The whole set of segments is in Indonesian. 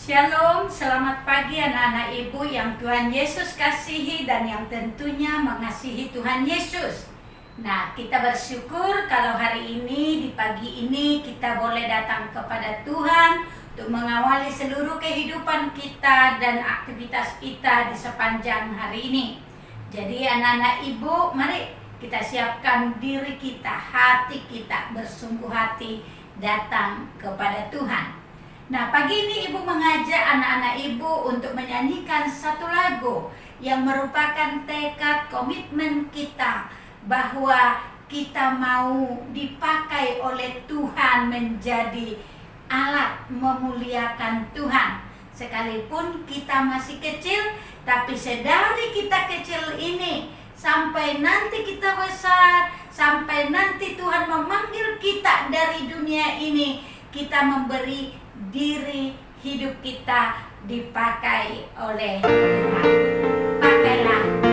Shalom, selamat pagi anak-anak ibu yang Tuhan Yesus kasihi dan yang tentunya mengasihi Tuhan Yesus. Nah, kita bersyukur kalau hari ini, di pagi ini kita boleh datang kepada Tuhan untuk mengawali seluruh kehidupan kita dan aktivitas kita di sepanjang hari ini. Jadi anak-anak ibu, mari kita siapkan diri kita, hati kita bersungguh hati datang kepada Tuhan. Nah, pagi ini ibu mengajak anak-anak ibu untuk menyanyikan satu lagu yang merupakan tekad komitmen kita bahwa kita mau dipakai oleh Tuhan menjadi alat memuliakan Tuhan. Sekalipun kita masih kecil, tapi sedari kita kecil ini sampai nanti kita besar, sampai nanti Tuhan memanggil kita dari dunia ini, kita memberi diri hidup kita dipakai oleh Tuhan. Pakailah aku.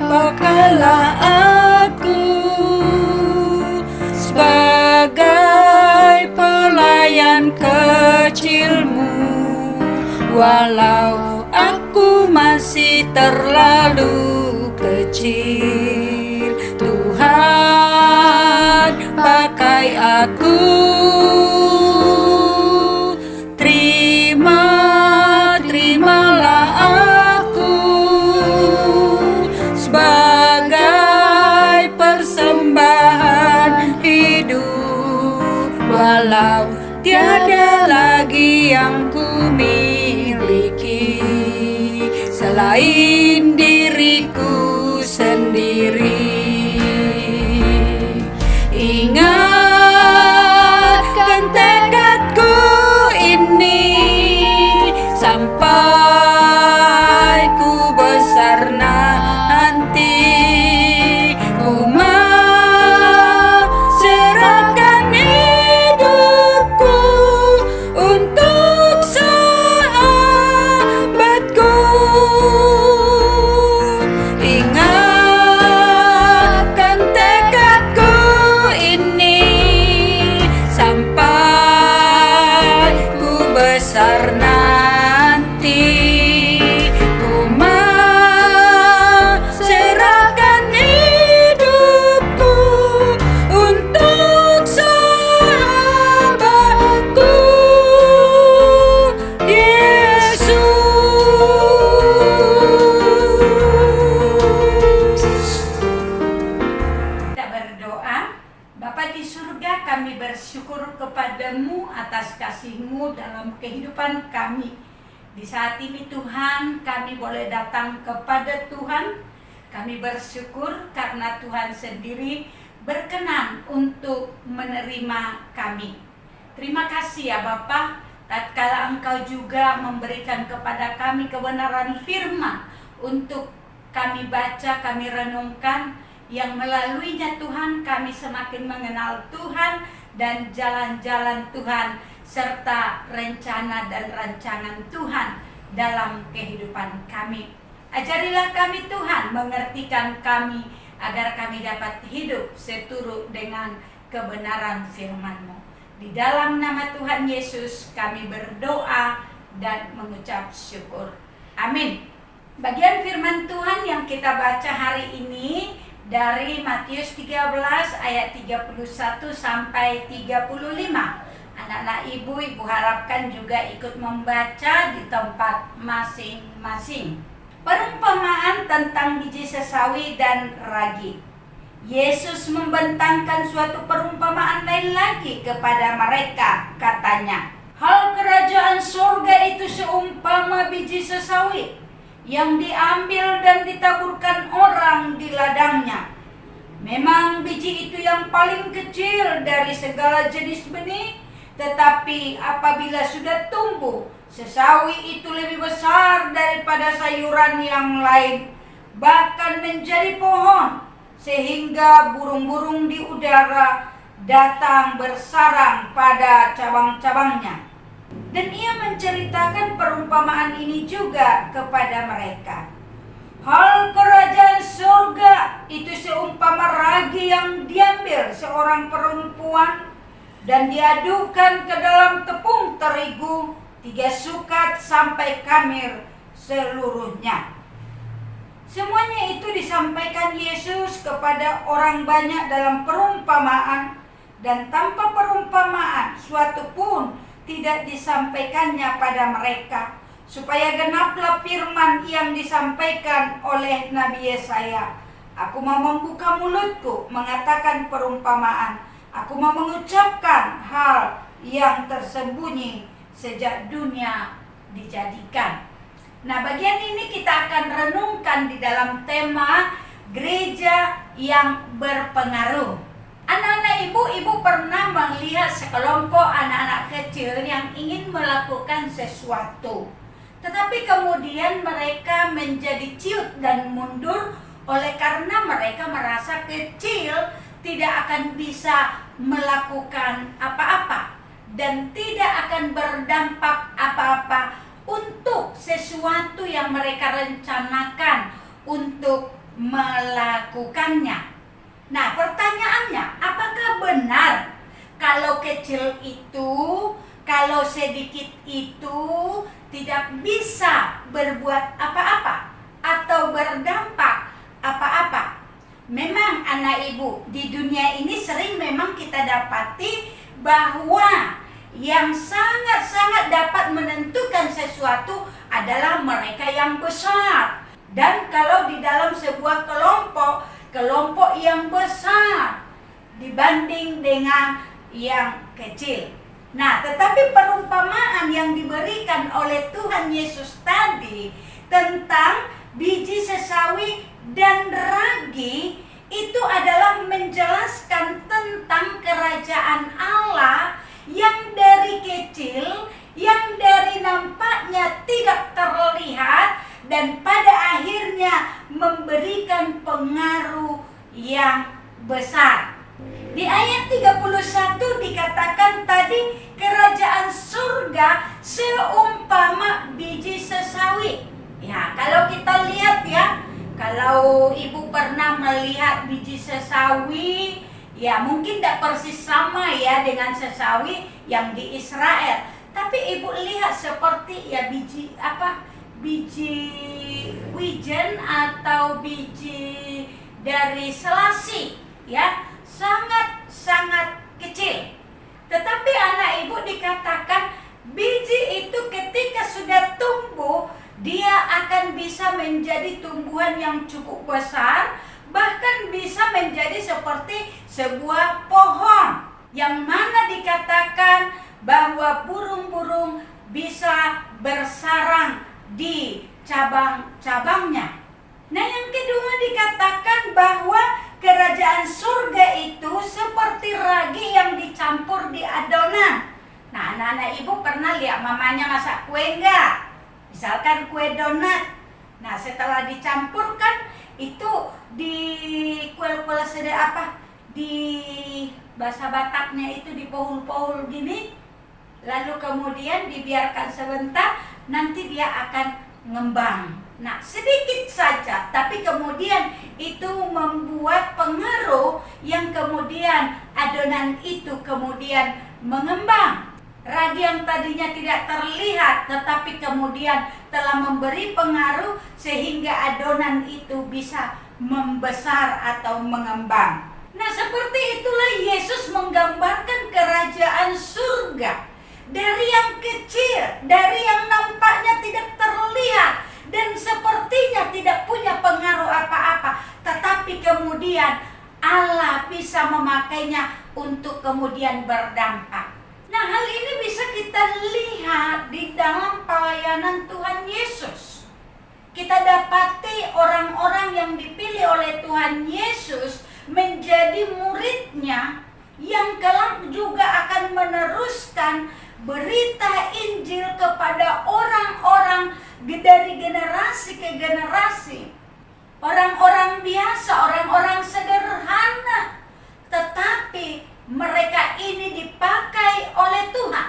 Pakailah aku sebagai pelayan kecilmu, walau aku masih terlalu kecil. Tuhan, pakai aku. Terimalah aku sebagai persembahan hidup, walau tiada lagi yang ku miliki selain diriku sendiri. Ingatkan tekadku ini sampai ku besar nanti. Ku mau serahkan hidupku untuk sahabatku. Ingatkan tekadku ini sampai ku besar nanti. Ku mau serahkan hidupku untuk sahabatku, Yesus. Kita berdoa. Bapa di surga, kami bersyukur kepadamu atas kasih-Mu dalam kehidupan kami. Di saat ini Tuhan, kami boleh datang kepada Tuhan. Kami bersyukur karena Tuhan sendiri berkenan untuk menerima kami. Terima kasih ya Bapa, tatkala Engkau juga memberikan kepada kami kebenaran firman untuk kami baca, kami renungkan, yang melaluinya Tuhan kami semakin mengenal Tuhan dan jalan-jalan Tuhan serta rencana dan rancangan Tuhan dalam kehidupan kami. Ajarilah kami Tuhan, mengertikan kami agar kami dapat hidup seturut dengan kebenaran firman-Mu. Di dalam nama Tuhan Yesus kami berdoa dan mengucap syukur. Amin. Bagian firman Tuhan yang kita baca hari ini dari Matius 13 ayat 31 sampai 35. Anak-anak ibu harapkan juga ikut membaca di tempat masing-masing. Perumpamaan tentang biji sesawi dan ragi. Yesus membentangkan suatu perumpamaan lain lagi kepada mereka, katanya, hal kerajaan surga itu seumpama biji sesawi yang diambil dan ditaburkan orang di ladangnya. Memang biji itu yang paling kecil dari segala jenis benih, tetapi apabila sudah tumbuh, sesawi itu lebih besar daripada sayuran yang lain, bahkan menjadi pohon, sehingga burung-burung di udara datang bersarang pada cabang-cabangnya. Dan ia menceritakan perumpamaan ini juga kepada mereka. seorang perempuan dan diadukan ke dalam tepung terigu 3 sukat sampai kamir seluruhnya. Semuanya itu disampaikan Yesus kepada orang banyak dalam perumpamaan, dan tanpa perumpamaan suatu pun tidak disampaikannya pada mereka, supaya genaplah firman yang disampaikan oleh Nabi Yesaya. Aku mau membuka mulutku mengatakan perumpamaan, aku mau mengucapkan hal yang tersembunyi sejak dunia dijadikan. Nah, bagian ini kita akan renungkan di dalam tema gereja yang berpengaruh. Anak-anak ibu pernah melihat sekelompok anak-anak kecil yang ingin melakukan sesuatu, tetapi kemudian mereka menjadi ciut dan mundur oleh karena mereka merasa kecil, tidak akan bisa melakukan apa-apa dan tidak akan berdampak apa-apa untuk sesuatu yang mereka rencanakan untuk melakukannya. Nah, pertanyaannya, apakah benar kalau kecil itu, kalau sedikit itu tidak bisa berbuat apa-apa atau berdampak apa-apa? Memang anak ibu, di dunia ini sering memang kita dapati bahwa yang sangat-sangat dapat menentukan sesuatu adalah mereka yang besar. Dan kalau di dalam sebuah kelompok yang besar dibanding dengan yang kecil. Nah, tetapi perumpamaan yang diberikan oleh Tuhan Yesus tadi tentang biji sesawi dan ragi itu adalah menjelaskan tentang kerajaan Allah yang dari kecil, yang dari nampaknya tidak terlihat, dan pada akhirnya memberikan pengaruh yang besar. Di ayat 31 dikatakan tadi, kerajaan surga seumpama biji sesawi. Ya, kalau kita lihat ya, kalau ibu pernah melihat biji sesawi, ya mungkin tidak persis sama ya dengan sesawi yang di Israel. Tapi ibu lihat seperti ya biji wijen atau biji dari selasi ya, sangat kecil. Tetapi anak ibu dikatakan biji itu ketika sudah tumbuh, dia akan bisa menjadi tumbuhan yang cukup besar, bahkan bisa menjadi seperti sebuah pohon, yang mana dikatakan bahwa burung-burung bisa bersarang di cabang-cabangnya. Nah, yang kedua dikatakan bahwa kerajaan surga itu seperti ragi yang dicampur di adonan. Nah, anak-anak ibu pernah lihat mamanya masak kue enggak? Misalkan kue donat. Nah, setelah dicampurkan itu di kuel-kuel di bahasa Bataknya itu di pohul-pohul gini, lalu kemudian dibiarkan sebentar, nanti dia akan ngembang. Nah, sedikit saja, tapi kemudian itu membuat pengaruh yang kemudian adonan itu kemudian mengembang. Ragi yang tadinya tidak terlihat, tetapi kemudian telah memberi pengaruh sehingga adonan itu bisa membesar atau mengembang. Nah, seperti itulah Yesus menggambarkan kerajaan surga. Dari yang kecil, dari yang nampaknya tidak terlihat dan sepertinya tidak punya pengaruh apa-apa, tetapi kemudian Allah bisa memakainya untuk kemudian berdampak. Nah, hal ini bisa kita lihat di dalam pelayanan Tuhan Yesus. Kita dapati orang-orang yang dipilih oleh Tuhan Yesus menjadi muridnya, yang kelak juga akan meneruskan berita Injil kepada orang-orang dari generasi ke generasi. Orang-orang biasa, orang-orang sederhana, tetapi mereka ini dipakai oleh Tuhan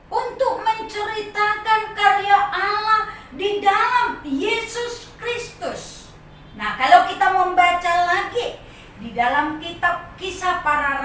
untuk menceritakan karya Allah di dalam Yesus Kristus. Nah, kalau kita membaca lagi di dalam kitab Kisah Para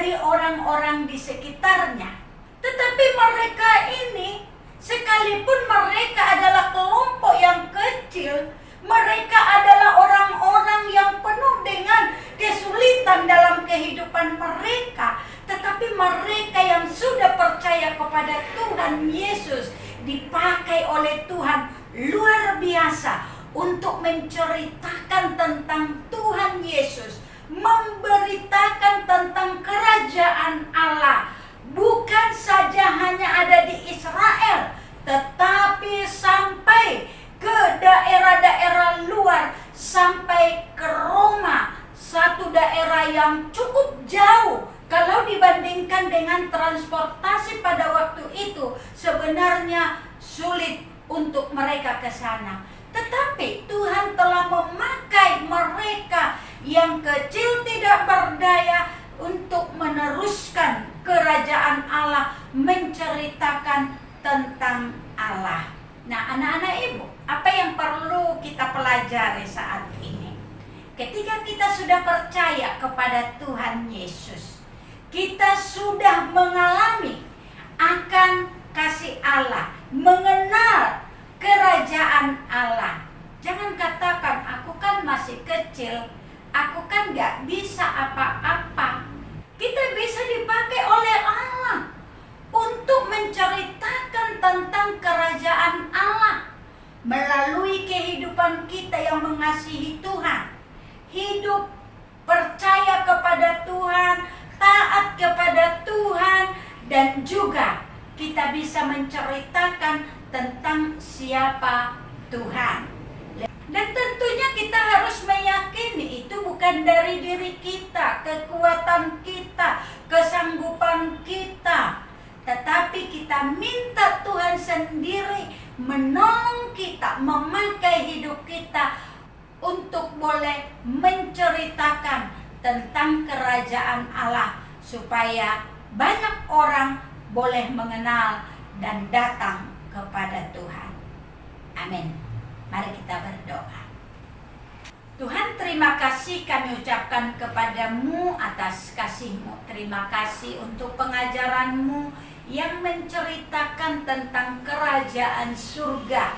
dari orang-orang di sekitarnya. Tetapi mereka ini, sekalipun mereka adalah kelompok yang kecil, mereka adalah orang-orang yang penuh dengan kesulitan dalam kehidupan mereka. Tetapi mereka yang sudah percaya kepada Tuhan Yesus dipakai oleh Tuhan luar biasa untuk menceritakan tentang Tuhan Yesus, memberitakan tentang kerajaan Allah. Bukan saja hanya ada di Israel, tetapi sampai ke daerah-daerah luar, sampai ke Roma, satu daerah yang cukup jauh. Kalau dibandingkan dengan transportasi pada waktu itu, sebenarnya sulit untuk mereka ke sana. Tetapi Tuhan telah memakai mereka yang kecil tidak berdaya untuk meneruskan kerajaan Allah, menceritakan tentang Allah. Nah, anak-anak ibu, apa yang perlu kita pelajari saat ini? Ketika kita sudah percaya kepada Tuhan Yesus, kita sudah mengalami akan kasih Allah, mengenal kerajaan Allah. Jangan katakan, aku kan masih kecil, aku kan gak bisa apa-apa. Kita bisa dipakai oleh Allah untuk menceritakan tentang kerajaan Allah melalui kehidupan kita yang mengasihi Tuhan, hidup percaya kepada Tuhan, taat kepada Tuhan, dan juga kita bisa menceritakan tentang siapa Tuhan. Dan tentunya kita harus meyakini itu bukan dari diri kita, kekuatan kita, kesanggupan kita, tetapi kita minta Tuhan sendiri menolong kita, memakai hidup kita untuk boleh menceritakan tentang kerajaan Allah, supaya banyak orang boleh mengenal dan datang kepada Tuhan. Amin. Mari kita berdoa. Tuhan, terima kasih kami ucapkan kepadamu atas kasih-Mu. Terima kasih untuk pengajaran-Mu yang menceritakan tentang kerajaan surga,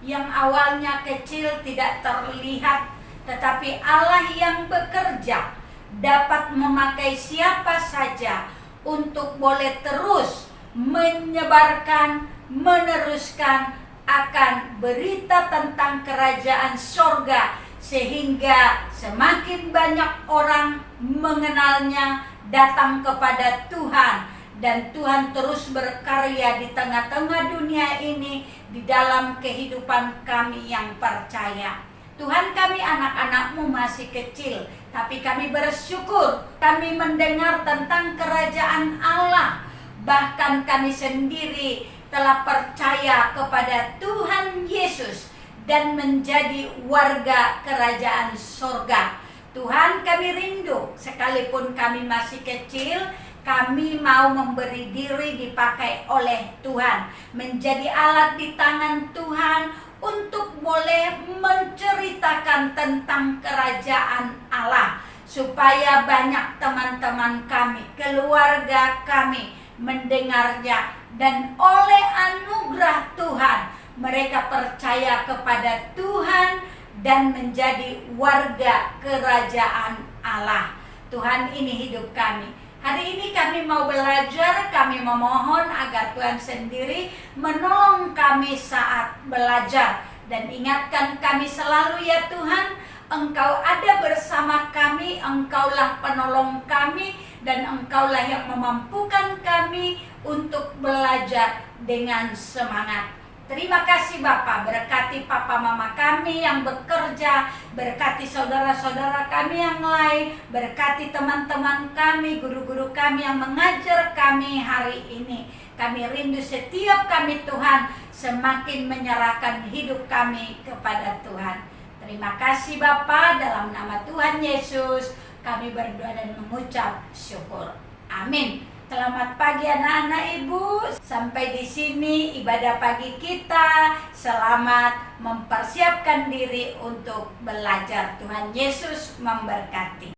yang awalnya kecil tidak terlihat, tetapi Allah yang bekerja dapat memakai siapa saja untuk boleh terus menyebarkan, meneruskan akan berita tentang kerajaan surga, sehingga semakin banyak orang mengenalnya, datang kepada Tuhan, dan Tuhan terus berkarya di tengah-tengah dunia ini, di dalam kehidupan kami yang percaya. Tuhan, kami anak-anak-Mu masih kecil, tapi kami bersyukur kami mendengar tentang kerajaan Allah. Bahkan kami sendiri telah percaya kepada Tuhan Yesus dan menjadi warga kerajaan surga. Tuhan, kami rindu, sekalipun kami masih kecil, kami mau memberi diri dipakai oleh Tuhan, menjadi alat di tangan Tuhan untuk boleh menceritakan tentang kerajaan Allah, supaya banyak teman-teman kami, keluarga kami mendengarnya, dan oleh anugerah Tuhan mereka percaya kepada Tuhan dan menjadi warga kerajaan Allah. Tuhan, ini hidup kami. Hari ini kami mau belajar, kami memohon agar Tuhan sendiri menolong kami saat belajar. Dan ingatkan kami selalu ya Tuhan, Engkau ada bersama kami, Engkaulah penolong kami, dan Engkaulah yang memampukan kami untuk belajar dengan semangat. Terima kasih Bapa, berkati papa mama kami yang bekerja, berkati saudara-saudara kami yang lain, berkati teman-teman kami, guru-guru kami yang mengajar kami hari ini. Kami rindu setiap kami Tuhan semakin menyerahkan hidup kami kepada Tuhan. Terima kasih Bapa, dalam nama Tuhan Yesus kami berdoa dan mengucap syukur. Amin. Selamat pagi anak-anak ibu. Sampai di sini ibadah pagi kita. Selamat mempersiapkan diri untuk belajar. Tuhan Yesus memberkati.